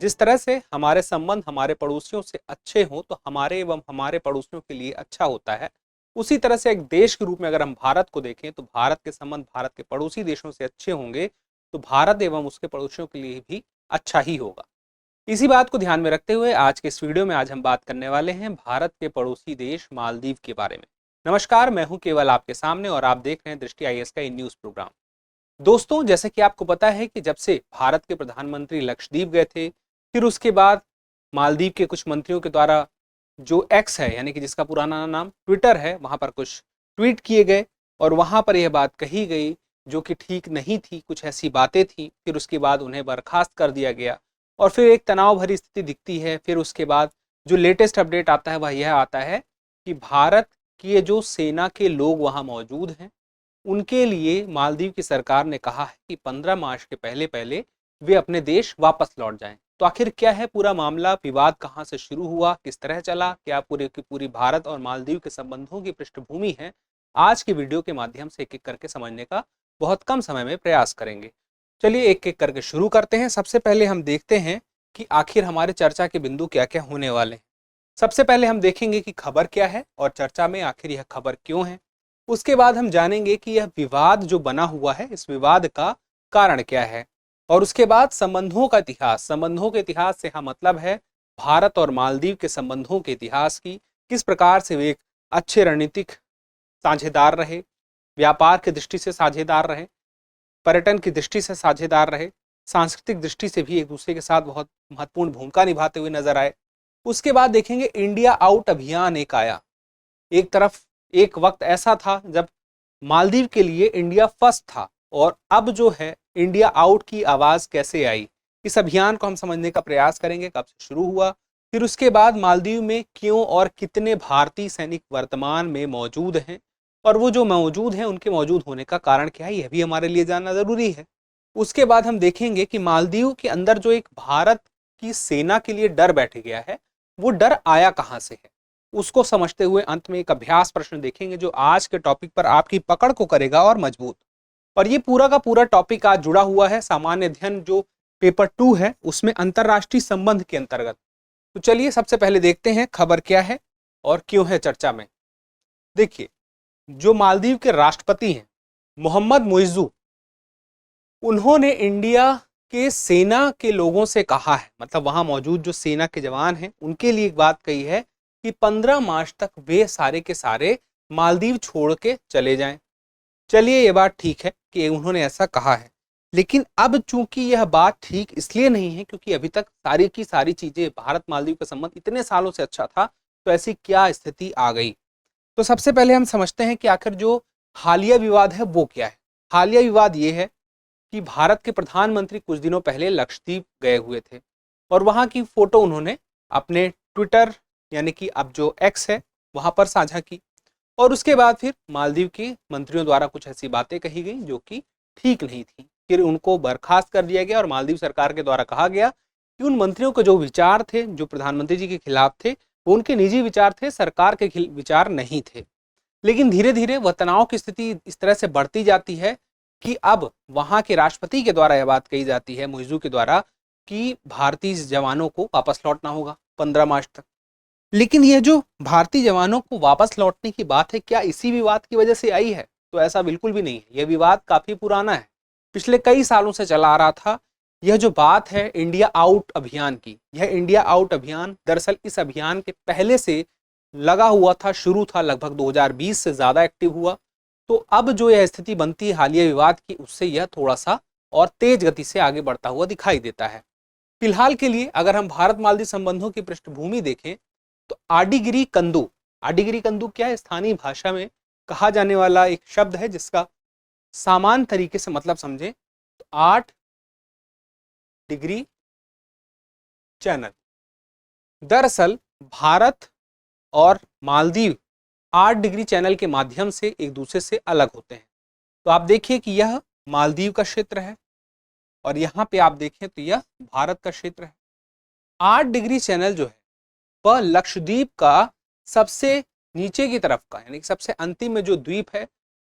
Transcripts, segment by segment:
जिस तरह से हमारे संबंध हमारे पड़ोसियों से अच्छे हों तो हमारे एवं हमारे पड़ोसियों के लिए अच्छा होता है, उसी तरह से एक देश के रूप में अगर हम भारत को देखें तो भारत के संबंध भारत के पड़ोसी देशों से अच्छे होंगे तो भारत एवं उसके पड़ोसियों के लिए भी अच्छा ही होगा। इसी बात को ध्यान में रखते हुए आज के इस वीडियो में आज हम बात करने वाले हैं भारत के पड़ोसी देश मालदीव के बारे में। नमस्कार, मैं हूं केवल आपके सामने और आप देख रहे हैं दृष्टि आईएएस का न्यूज प्रोग्राम। दोस्तों, जैसे कि आपको पता है कि जब से भारत के प्रधानमंत्री लक्षद्वीप गए थे, फिर उसके बाद मालदीव के कुछ मंत्रियों के द्वारा जो एक्स है यानी कि जिसका पुराना नाम ट्विटर है, वहां पर कुछ ट्वीट किए गए और वहां पर यह बात कही गई जो कि ठीक नहीं थी, कुछ ऐसी बातें थी। फिर उसके बाद उन्हें बर्खास्त कर दिया गया और फिर एक तनाव भरी स्थिति दिखती है। फिर उसके बाद जो लेटेस्ट अपडेट आता है वह यह आता है कि भारत की जो सेना के लोग वहां मौजूद हैं उनके लिए मालदीव की सरकार ने कहा है कि 15 मार्च के पहले पहले वे अपने देश वापस लौट जाएं। तो आखिर क्या है पूरा मामला, विवाद कहां से शुरू हुआ, किस तरह चला, क्या पूरी की पूरी भारत और मालदीव के संबंधों की पृष्ठभूमि है, आज की वीडियो के माध्यम से एक एक करके समझने का बहुत कम समय में प्रयास करेंगे। चलिए एक एक करके शुरू करते हैं। सबसे पहले हम देखते हैं कि आखिर हमारे चर्चा के बिंदु क्या क्या होने वाले हैं। सबसे पहले हम देखेंगे कि खबर क्या है और चर्चा में आखिर यह खबर क्यों है। उसके बाद हम जानेंगे कि यह विवाद जो बना हुआ है, इस विवाद का कारण क्या है। और उसके बाद संबंधों का इतिहास, संबंधों के इतिहास से हम मतलब है भारत और मालदीव के संबंधों के इतिहास की, किस प्रकार से वे एक अच्छे रणनीतिक साझेदार रहे, व्यापार की दृष्टि से साझेदार रहे, पर्यटन की दृष्टि से साझेदार रहे, सांस्कृतिक दृष्टि से भी एक दूसरे के साथ बहुत महत्वपूर्ण भूमिका निभाते हुए नजर आए। उसके बाद देखेंगे इंडिया आउट अभियान एक आया। एक तरफ एक वक्त ऐसा था जब मालदीव के लिए इंडिया फर्स्ट था और अब जो है इंडिया आउट की आवाज कैसे आई, इस अभियान को हम समझने का प्रयास करेंगे, कब से शुरू हुआ, फिर उसके बाद मालदीव में क्यों और कितने भारतीय सैनिक वर्तमान में मौजूद हैं और वो जो मौजूद हैं उनके मौजूद होने का कारण क्या है, यह भी हमारे लिए जानना जरूरी है। उसके बाद हम देखेंगे कि मालदीव के अंदर जो एक भारत की सेना के लिए डर बैठ गया है, वो डर आया कहां से है, उसको समझते हुए अंत में एक अभ्यास प्रश्न देखेंगे जो आज के टॉपिक पर आपकी पकड़ को करेगा और मजबूत। और ये पूरा का पूरा टॉपिक आज जुड़ा हुआ है सामान्य अध्ययन जो पेपर 2 है उसमें अंतरराष्ट्रीय संबंध के अंतर्गत। तो चलिए सबसे पहले देखते हैं खबर क्या है और क्यों है चर्चा में। देखिए, जो मालदीव के राष्ट्रपति हैं मोहम्मद मुइज्जू, उन्होंने इंडिया के सेना के लोगों से कहा है, मतलब वहां मौजूद जो सेना के जवान हैं उनके लिए एक बात कही है कि 15 मार्च तक वे सारे के सारे मालदीव छोड़ के चले जाएं। चलिए ये बात ठीक है कि उन्होंने ऐसा कहा है, लेकिन अब चूंकि यह बात ठीक इसलिए नहीं है क्योंकि अभी तक सारी की सारी चीजें, भारत मालदीव का संबंध इतने सालों से अच्छा था, तो ऐसी क्या स्थिति आ गई। तो सबसे पहले हम समझते हैं कि आखिर जो हालिया विवाद है वो क्या है। हालिया विवाद ये है कि भारत के प्रधानमंत्री कुछ दिनों पहले लक्षद्वीप गए हुए थे और वहां की फोटो उन्होंने अपने ट्विटर यानी कि अब जो एक्स है वहां पर साझा की और उसके बाद फिर मालदीव के मंत्रियों द्वारा कुछ ऐसी बातें कही गई जो कि ठीक नहीं थी। फिर उनको बर्खास्त कर दिया गया और मालदीव सरकार के द्वारा कहा गया कि उन मंत्रियों के जो विचार थे जो प्रधानमंत्री जी के खिलाफ थे वो उनके निजी विचार थे, सरकार के विचार नहीं थे। लेकिन धीरे धीरे वह तनाव की स्थिति इस तरह से बढ़ती जाती है कि अब वहां के राष्ट्रपति के द्वारा यह बात कही जाती है मुइज्जू के द्वारा कि भारतीय जवानों को वापस लौटना होगा 15 मार्च तक। लेकिन यह जो भारतीय जवानों को वापस लौटने की बात है, क्या इसी विवाद की वजह से आई है? तो ऐसा बिल्कुल भी नहीं है। यह विवाद काफी पुराना है, पिछले कई सालों से चला आ रहा था। यह जो बात है इंडिया आउट अभियान की, यह इंडिया आउट अभियान दरअसल इस अभियान के पहले से लगा हुआ था, शुरू था, लगभग 2020 से ज्यादा एक्टिव हुआ। तो अब जो यह स्थिति बनती है हालिया विवाद की, उससे यह थोड़ा सा और तेज गति से आगे बढ़ता हुआ दिखाई देता है। फिलहाल के लिए अगर हम भारत मालदीव संबंधों की पृष्ठभूमि देखें तो आडिगिरी कंदू, आडिगिरी कंदू क्या है, स्थानीय भाषा में कहा जाने वाला एक शब्द है जिसका सामान्य तरीके से मतलब समझें तो 8 डिग्री चैनल। दरअसल भारत और मालदीव 8 डिग्री चैनल के माध्यम से एक दूसरे से अलग होते हैं। तो आप देखिए कि यह मालदीव का क्षेत्र है और यहाँ पे आप देखें तो यह भारत का क्षेत्र है। 8 डिग्री चैनल जो है वह लक्षद्वीप का सबसे नीचे की तरफ का यानी कि सबसे अंतिम में जो द्वीप है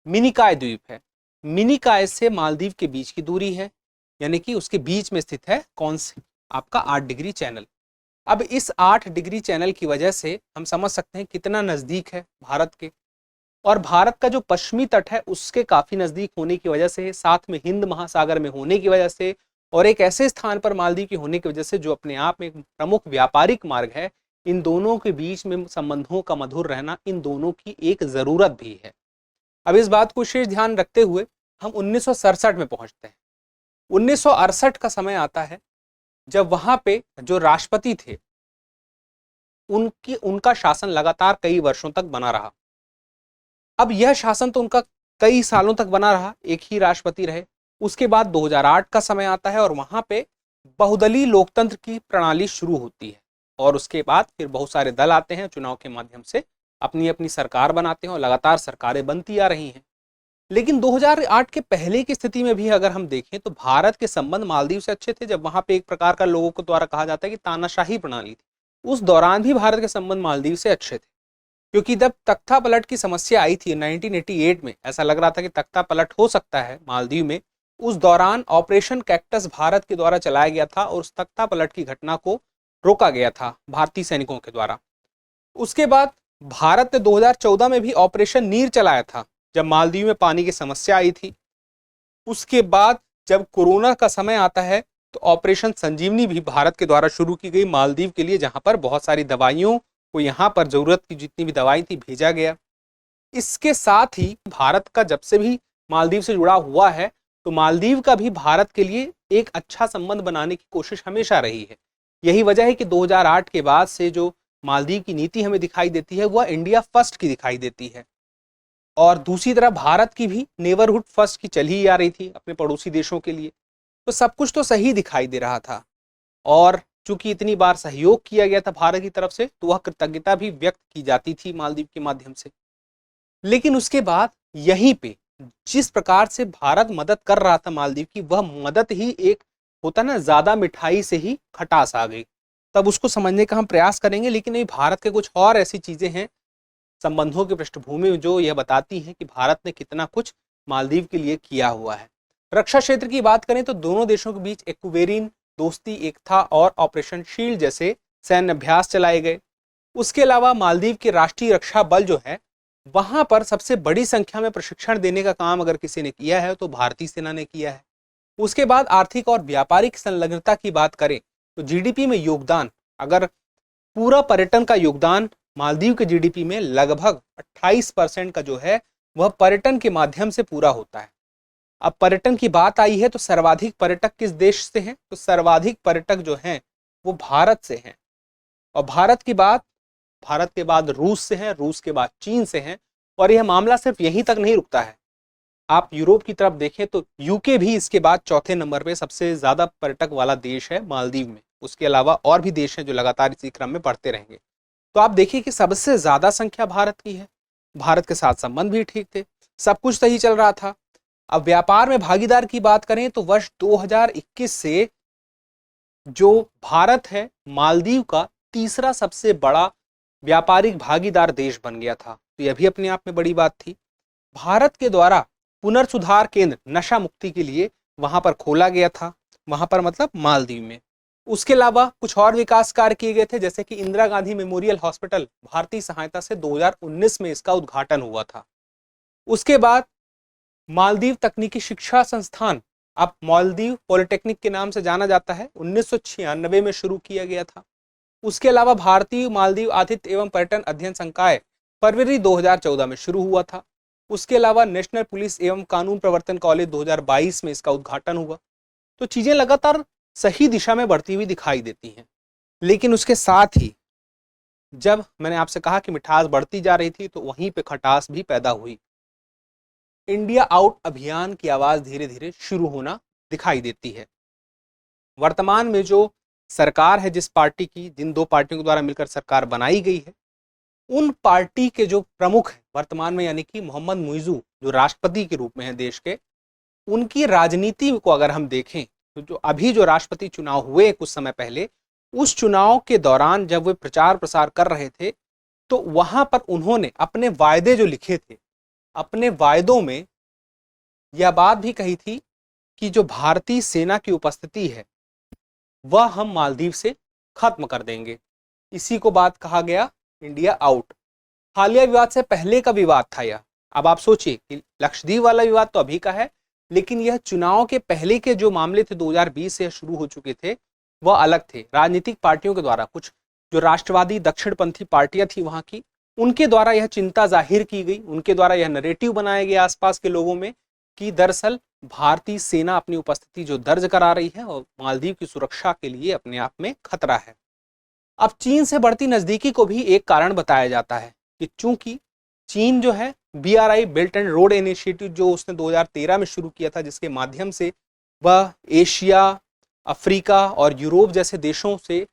मिनिकॉय द्वीप है, मिनिकॉय से मालदीव के बीच की दूरी है, यानी कि उसके बीच में स्थित है कौन सी आपका 8 डिग्री चैनल। अब इस 8 डिग्री चैनल की वजह से हम समझ सकते हैं कितना नज़दीक है भारत के, और भारत का जो पश्चिमी तट है उसके काफ़ी नज़दीक होने की वजह से, साथ में हिंद महासागर में होने की वजह से, और एक ऐसे स्थान पर मालदीव की होने की वजह से जो अपने आप में एक प्रमुख व्यापारिक मार्ग है, इन दोनों के बीच में संबंधों का मधुर रहना इन दोनों की एक ज़रूरत भी है। अब इस बात को विशेष ध्यान रखते हुए हम 1967 में पहुंचते हैं। 1968 का समय आता है जब वहां पे जो राष्ट्रपति थे उनका शासन लगातार कई वर्षों तक बना रहा। अब यह शासन तो उनका कई सालों तक बना रहा, एक ही राष्ट्रपति रहे। उसके बाद 2008 का समय आता है और वहां पे बहुदलीय लोकतंत्र की प्रणाली शुरू होती है, और उसके बाद फिर बहुत सारे दल आते हैं, चुनाव के माध्यम से अपनी अपनी सरकार बनाते हैं और लगातार सरकारें बनती आ रही हैं। लेकिन 2008 के पहले की स्थिति में भी अगर हम देखें तो भारत के संबंध मालदीव से अच्छे थे, जब वहां पे एक प्रकार का लोगों को द्वारा कहा जाता है कि तानाशाही प्रणाली थी, उस दौरान भी भारत के संबंध मालदीव से अच्छे थे। क्योंकि जब तख्ता पलट की समस्या आई थी 1988 में, ऐसा लग रहा था कि तख्ता पलट हो सकता है मालदीव में, उस दौरान ऑपरेशन कैक्टस भारत के द्वारा चलाया गया था और उस तख्ता पलट की घटना को रोका गया था भारतीय सैनिकों के द्वारा। उसके बाद भारत ने 2014 में भी ऑपरेशन नीर चलाया था जब मालदीव में पानी की समस्या आई थी। उसके बाद जब कोरोना का समय आता है तो ऑपरेशन संजीवनी भी भारत के द्वारा शुरू की गई मालदीव के लिए, जहां पर बहुत सारी दवाइयों को यहाँ पर जरूरत की जितनी भी दवाई थी भेजा गया। इसके साथ ही भारत का जब से भी मालदीव से जुड़ा हुआ है तो मालदीव का भी भारत के लिए एक अच्छा संबंध बनाने की कोशिश हमेशा रही है। यही वजह है कि 2008 के बाद से जो मालदीव की नीति हमें दिखाई देती है वह इंडिया फर्स्ट की दिखाई देती है, और दूसरी तरफ भारत की भी नेबरहुड फर्स्ट की चली ही आ रही थी अपने पड़ोसी देशों के लिए। तो सब कुछ तो सही दिखाई दे रहा था, और चूंकि इतनी बार सहयोग किया गया था भारत की तरफ से तो वह कृतज्ञता भी व्यक्त की जाती थी मालदीव के माध्यम से। लेकिन उसके बाद यहीं पे जिस प्रकार से भारत मदद कर रहा था मालदीव की, वह मदद ही एक होता ना, ज्यादा मिठाई से ही खटास आ गई। तब उसको समझने का हम प्रयास करेंगे, लेकिन ये भारत के कुछ और ऐसी चीजें हैं संबंधों की पृष्ठभूमि में जो यह बताती हैं कि भारत ने कितना कुछ मालदीव के लिए किया हुआ है। रक्षा क्षेत्र की बात करें तो दोनों देशों के बीच एक्वेरिन दोस्ती एकता और ऑपरेशन शील्ड जैसे सैन्य अभ्यास चलाए गए। उसके अलावा मालदीव के राष्ट्रीय रक्षा बल जो है वहां पर सबसे बड़ी संख्या में प्रशिक्षण देने का काम अगर किसी ने किया है तो भारतीय सेना ने किया है। उसके बाद आर्थिक और व्यापारिक संलग्नता की बात करें तो जीडीपी में योगदान, अगर पूरा पर्यटन का योगदान मालदीव के जीडीपी में लगभग 28% का जो है वह पर्यटन के माध्यम से पूरा होता है। अब पर्यटन की बात आई है तो सर्वाधिक पर्यटक किस देश से हैं? तो सर्वाधिक पर्यटक जो हैं वो भारत से हैं, और भारत के बाद रूस से हैं, रूस के बाद चीन से हैं, और यह मामला सिर्फ यहीं तक नहीं रुकता है। आप यूरोप की तरफ देखें तो यूके भी इसके बाद चौथे नंबर पे सबसे ज्यादा पर्यटक वाला देश है मालदीव में। उसके अलावा और भी देश हैं जो लगातार इसी क्रम में बढ़ते रहेंगे। तो आप देखिए कि सबसे ज्यादा संख्या भारत की है, भारत के साथ संबंध भी ठीक थे, सब कुछ सही चल रहा था। अब व्यापार में भागीदार की बात करें तो वर्ष 2021 से जो भारत है मालदीव का तीसरा सबसे बड़ा व्यापारिक भागीदार देश बन गया था, तो यह भी अपने आप में बड़ी बात थी। भारत के द्वारा पुनर्सुधार केंद्र नशा मुक्ति के लिए वहां पर खोला गया था, वहां पर मतलब मालदीव में। उसके अलावा कुछ और विकास कार्य किए गए थे, जैसे कि इंदिरा गांधी मेमोरियल हॉस्पिटल भारतीय सहायता से 2019 में इसका उद्घाटन हुआ था। उसके बाद मालदीव तकनीकी शिक्षा संस्थान, अब मालदीव पॉलिटेक्निक के नाम से जाना जाता है, 1996 में शुरू किया गया था। उसके अलावा भारतीय मालदीव आतिथ्य एवं पर्यटन अध्ययन संकाय फरवरी 2014 में शुरू हुआ था। उसके अलावा नेशनल पुलिस एवं कानून प्रवर्तन कॉलेज 2022 में इसका उद्घाटन हुआ। तो चीजें लगातार सही दिशा में बढ़ती हुई दिखाई देती हैं। लेकिन उसके साथ ही जब मैंने आपसे कहा कि मिठास बढ़ती जा रही थी तो वहीं पे खटास भी पैदा हुई। इंडिया आउट अभियान की आवाज धीरे धीरे शुरू होना दिखाई देती है। वर्तमान में जो सरकार है, जिस पार्टी की, जिन दो पार्टियों के द्वारा मिलकर सरकार बनाई गई है, उन पार्टी के जो प्रमुख हैं वर्तमान में, यानी कि मोहम्मद मुइजू जो राष्ट्रपति के रूप में है देश के, उनकी राजनीति को अगर हम देखें तो जो अभी जो राष्ट्रपति चुनाव हुए कुछ समय पहले, उस चुनाव के दौरान जब वे प्रचार प्रसार कर रहे थे तो वहां पर उन्होंने अपने वायदे जो लिखे थे, अपने वायदों में यह बात भी कही थी कि जो भारतीय सेना की उपस्थिति है वह हम मालदीव से खत्म कर देंगे। इसी को बात कहा गया इंडिया आउट। हालिया विवाद से पहले का विवाद था यह। अब आप सोचिए कि लक्षद्वीप वाला विवाद तो अभी का है, लेकिन यह चुनाव के पहले के जो मामले थे 2020 से शुरू हो चुके थे, वह अलग थे। राजनीतिक पार्टियों के द्वारा, कुछ जो राष्ट्रवादी दक्षिणपंथी पार्टियां थी वहां की, उनके द्वारा यह चिंता जाहिर की गई, उनके द्वारा यह नैरेटिव बनाया गया आसपास के लोगों में कि दरअसल भारतीय सेना अपनी उपस्थिति जो दर्ज करा रही है और मालदीव की सुरक्षा के लिए अपने आप में खतरा है। अब चीन से बढ़ती नजदीकी को भी एक कारण बताया जाता है कि चूंकि चीन जो है BRI belt and road initiative जो उसने 2013 में शुरू किया था, जिसके माध्यम से वह एशिया, अफ्रीका और यूरोप जैसे देशों से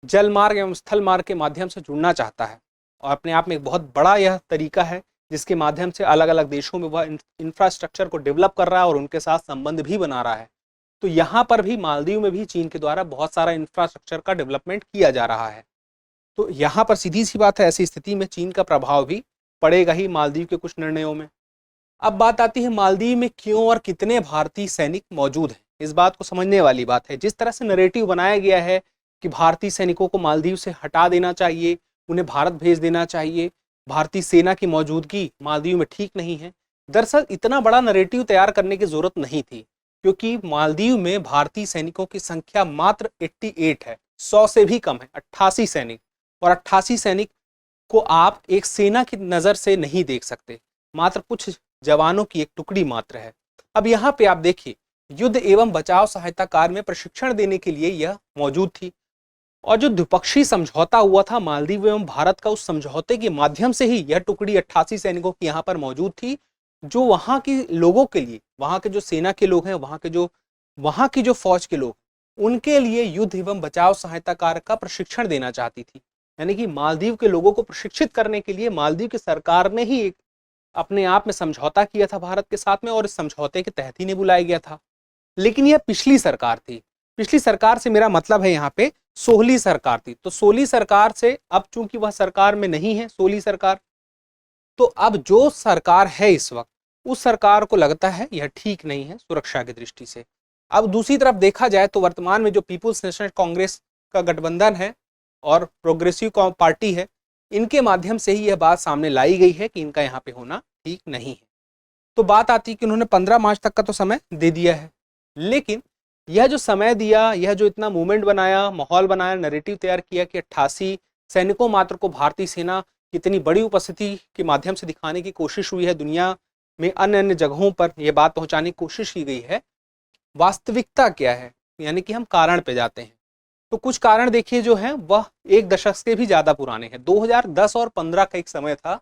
जल मार्ग एवं स्थल मार्ग के माध्यम से जुड़ना चाहता है, और अपने आप में एक बहुत बड़ा यह तरीका है जिसके माध्यम से अलग अलग देशों में वह इंफ्रास्ट्रक्चर को डेवलप कर रहा है और उनके साथ संबंध भी बना रहा है। तो यहाँ पर भी मालदीव में भी चीन के द्वारा बहुत सारा इंफ्रास्ट्रक्चर का डेवलपमेंट किया जा रहा है। तो यहाँ पर सीधी सी बात है, ऐसी स्थिति में चीन का प्रभाव भी पड़ेगा ही मालदीव के कुछ निर्णयों में। अब बात आती है मालदीव में क्यों और कितने भारतीय सैनिक मौजूद हैं। इस बात को समझने वाली बात है। जिस तरह से नैरेटिव बनाया गया है कि भारतीय सैनिकों को मालदीव से हटा देना चाहिए, उन्हें भारत भेज देना चाहिए, भारतीय सेना की मौजूदगी मालदीव में ठीक नहीं है, दरअसल इतना बड़ा नैरेटिव तैयार करने की जरूरत नहीं थी, क्योंकि मालदीव में भारतीय सैनिकों की संख्या मात्र 88 है, 100 से भी कम है, 88 सैनिक। और 88 सैनिक को आप एक सेना की नजर से नहीं देख सकते, मात्र कुछ जवानों की एक टुकड़ी मात्र है। अब यहाँ पे आप देखिए, युद्ध एवं बचाव सहायता कार्य में प्रशिक्षण देने के लिए यह मौजूद थी, और जो द्विपक्षीय समझौता हुआ था मालदीव एवं भारत का, उस समझौते के माध्यम से ही यह टुकड़ी 88 सैनिकों की यहाँ पर मौजूद थी, जो वहां के लोगों के लिए, वहां के जो सेना के लोग हैं, वहां की जो फौज के लोग, उनके लिए युद्ध एवं बचाव सहायता कार्य का प्रशिक्षण देना चाहती थी। यानी कि मालदीव के लोगों को प्रशिक्षित करने के लिए मालदीव की सरकार ने ही एक अपने आप में समझौता किया था भारत के साथ में, और इस समझौते के तहत ही नहीं बुलाया गया था। लेकिन यह पिछली सरकार थी। पिछली सरकार से मेरा मतलब है यहाँ पे सोहली सरकार थी। तो सोहली सरकार से अब चूंकि वह सरकार में नहीं है, सोहली सरकार, तो अब जो सरकार है इस वक्त, उस सरकार को लगता है यह ठीक नहीं है सुरक्षा की दृष्टि से। अब दूसरी तरफ देखा जाए तो वर्तमान में जो पीपुल्स नेशनल कांग्रेस का गठबंधन है और प्रोग्रेसिव पार्टी है, इनके माध्यम से ही यह बात सामने लाई गई है कि इनका यहाँ पे होना ठीक नहीं है। तो बात आती है कि उन्होंने 15 मार्च तक का तो समय दे दिया है, लेकिन यह जो समय दिया, यह जो इतना मूवमेंट बनाया, माहौल बनाया, नैरेटिव तैयार किया कि 88 सैनिकों मात्र को भारतीय सेना कितनी बड़ी उपस्थिति के माध्यम से दिखाने की कोशिश हुई है, दुनिया में अन्य अन्य जगहों पर यह बात पहुंचाने की कोशिश की गई है। वास्तविकता क्या है, यानी कि हम कारण पे जाते हैं। तो कुछ कारण देखिए जो है वह एक दशक से भी ज्यादा पुराने हैं। 2010 और 15 का एक समय था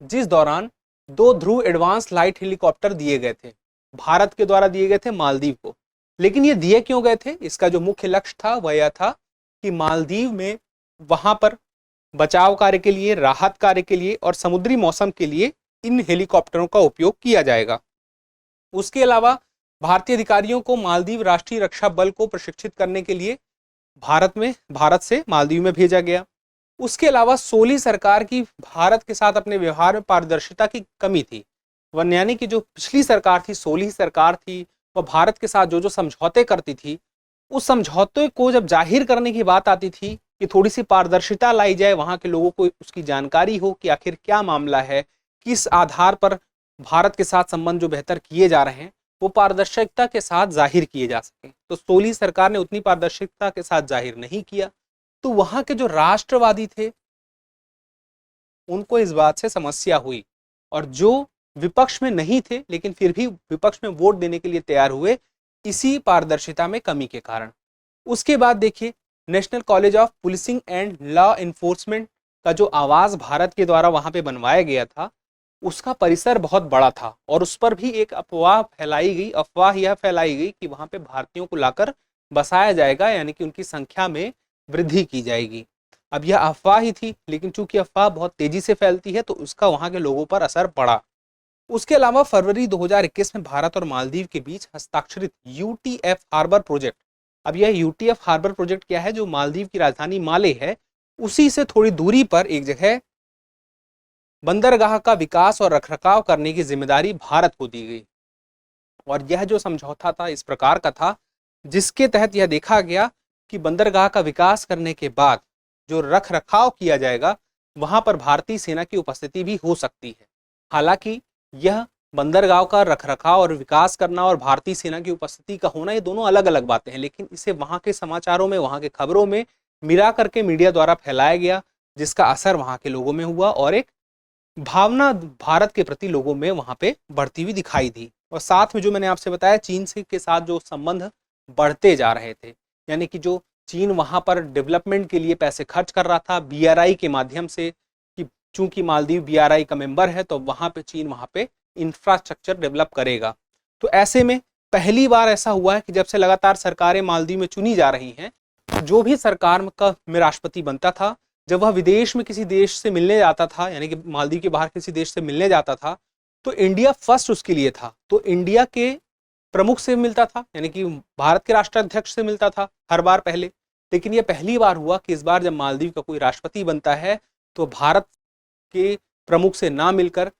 जिस दौरान 2 ध्रुव एडवांस लाइट हेलीकॉप्टर दिए गए थे, भारत के द्वारा दिए गए थे मालदीव को। लेकिन ये दिए क्यों गए थे, इसका जो मुख्य लक्ष्य था वह यह था कि मालदीव में वहां पर बचाव कार्य के लिए, राहत कार्य के लिए और समुद्री मौसम के लिए इन हेलीकॉप्टरों का उपयोग किया जाएगा। उसके अलावा भारतीय अधिकारियों को मालदीव राष्ट्रीय रक्षा बल को प्रशिक्षित करने के लिए भारत से मालदीव में भेजा गया। उसके अलावा सोली सरकार की भारत के साथ अपने व्यवहार में पारदर्शिता की कमी थी। यानी कि जो पिछली सरकार थी, सोली सरकार थी, वह भारत के साथ जो जो समझौते करती थी, उस समझौते को जब जाहिर करने की बात आती थी कि थोड़ी सी पारदर्शिता लाई जाए, वहां के लोगों को उसकी जानकारी हो कि आखिर क्या मामला है, किस आधार पर भारत के साथ संबंध जो बेहतर किए जा रहे हैं वो पारदर्शिता के साथ जाहिर किए जा सके, तो सोली सरकार ने उतनी पारदर्शिता के साथ जाहिर नहीं किया। तो वहां के जो राष्ट्रवादी थे उनको इस बात से समस्या हुई, और जो विपक्ष में नहीं थे लेकिन फिर भी विपक्ष में वोट देने के लिए तैयार हुए, इसी पारदर्शिता में कमी के कारण। उसके बाद देखिए, national college of policing and law enforcement का जो आवास भारत के द्वारा वहां पे बनवाया गया था, उसका परिसर बहुत बड़ा था, और उस पर भी एक अफवाह यह फैलाई गई कि वहां पे भारतीयों को लाकर बसाया जाएगा, यानी कि उनकी संख्या में वृद्धि की जाएगी। अब यह अफवाह ही थी, लेकिन चूंकि अफवाह बहुत तेजी से फैलती है तो उसका वहां के लोगों पर असर पड़ा। उसके अलावा फरवरी 2021 में भारत और मालदीव के बीच हस्ताक्षरित यूटीएफ हार्बर प्रोजेक्ट, अब यह यूटीएफ हार्बर प्रोजेक्ट क्या है, जो मालदीव की राजधानी माले है उसी से थोड़ी दूरी पर एक जगह बंदरगाह का विकास और रखरखाव करने की जिम्मेदारी भारत को दी गई। और यह जो समझौता था इस प्रकार का था जिसके तहत यह देखा गया कि बंदरगाह का विकास करने के बाद जो रख रखाव किया जाएगा वहां पर भारतीय सेना की उपस्थिति भी हो सकती है। हालांकि यह बंदरगाह का रखरखाव और विकास करना और भारतीय सेना की उपस्थिति का होना, ये दोनों अलग अलग बातें हैं, लेकिन इसे वहां के समाचारों में, वहां के खबरों में मिला करके मीडिया द्वारा फैलाया गया, जिसका असर वहां के लोगों में हुआ और एक भावना भारत के प्रति लोगों में वहां पे बढ़ती हुई दिखाई दी। और साथ में जो मैंने आपसे बताया, चीन से के साथ जो संबंध बढ़ते जा रहे थे, यानी कि जो चीन वहां पर डेवलपमेंट के लिए पैसे खर्च कर रहा था बीआरआई के माध्यम से, कि चूंकि मालदीव बीआरआई का मेंबर है तो वहां पे चीन वहां पे इंफ्रास्ट्रक्चर डेवलप करेगा। तो ऐसे में पहली बार ऐसा हुआ है कि जब से लगातार सरकारें मालदीव में चुनी जा रही हैं, जो भी सरकार का में राष्ट्रपति बनता था, जब वह विदेश में किसी देश से मिलने जाता था, यानी कि मालदीव के बाहर किसी देश से मिलने जाता था, तो इंडिया फर्स्ट उसके लिए था। तो इंडिया के प्रमुख से मिलता था, यानी कि भारत के राष्ट्राध्यक्ष से मिलता था हर बार पहले। लेकिन यह पहली बार हुआ कि इस बार जब मालदीव का कोई राष्ट्रपति बनता है तो भारत के प्रमुख से ना मिलकर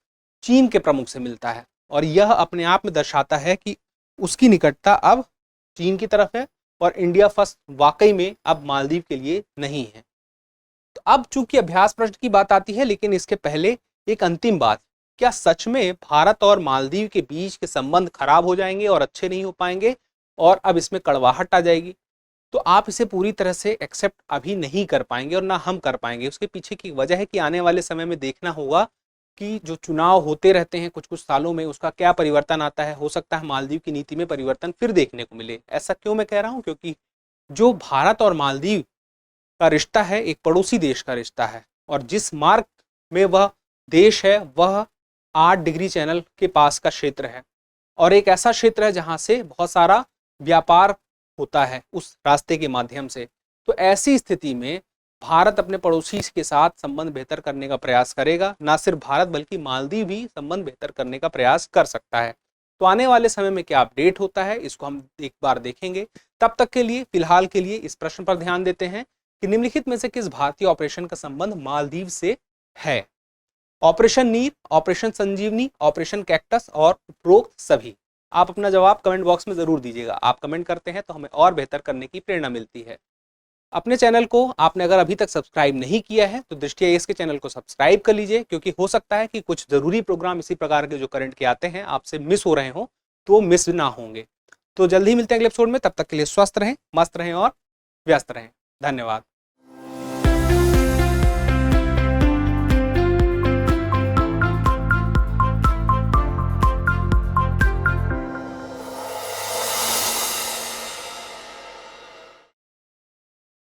चीन के प्रमुख से मिलता है। और यह अपने आप में दर्शाता है कि उसकी निकटता अब चीन की तरफ है और इंडिया फर्स्ट वाकई में अब मालदीव के लिए नहीं है। तो अब चूंकि अभ्यास प्रश्न की बात आती है, लेकिन इसके पहले एक अंतिम बात, क्या सच में भारत और मालदीव के बीच के संबंध खराब हो जाएंगे और अच्छे नहीं हो पाएंगे और अब इसमें कड़वाहट आ जाएगी? तो आप इसे पूरी तरह से एक्सेप्ट अभी नहीं कर पाएंगे और ना हम कर पाएंगे। उसके पीछे की वजह है कि आने वाले समय में देखना होगा कि जो चुनाव होते रहते हैं कुछ कुछ सालों में, उसका क्या परिवर्तन आता है। हो सकता है मालदीव की नीति में परिवर्तन फिर देखने को मिले। ऐसा क्यों मैं कह रहा हूं? क्योंकि जो भारत और मालदीव का रिश्ता है एक पड़ोसी देश का रिश्ता है, और जिस मार्ग में वह देश है वह 8 डिग्री चैनल के पास का क्षेत्र है, और एक ऐसा क्षेत्र है जहां से बहुत सारा व्यापार होता है उस रास्ते के माध्यम से। तो ऐसी स्थिति में भारत अपने पड़ोसी के साथ संबंध बेहतर करने का प्रयास करेगा। ना सिर्फ भारत बल्कि मालदीव भी संबंध बेहतर करने का प्रयास कर सकता है। तो आने वाले समय में क्या अपडेट होता है इसको हम एक बार देखेंगे। तब तक के लिए, फिलहाल के लिए इस प्रश्न पर ध्यान देते हैं कि निम्नलिखित में से किस भारतीय ऑपरेशन का संबंध मालदीव से है? ऑपरेशन नीर, ऑपरेशन संजीवनी, ऑपरेशन कैक्टस और उपरोक्त सभी। आप अपना जवाब कमेंट बॉक्स में जरूर दीजिएगा। आप कमेंट करते हैं तो हमें और बेहतर करने की प्रेरणा मिलती है। अपने चैनल को आपने अगर अभी तक सब्सक्राइब नहीं किया है तो दृष्टि आईएएस के चैनल को सब्सक्राइब कर लीजिए, क्योंकि हो सकता है कि कुछ जरूरी प्रोग्राम इसी प्रकार के जो करंट के आते हैं आपसे मिस हो रहे हो, तो वो मिस ना होंगे। तो जल्दी ही मिलते हैं अगले एपिसोड में। तब तक के लिए स्वस्थ रहें, मस्त रहें और व्यस्त रहें। धन्यवाद।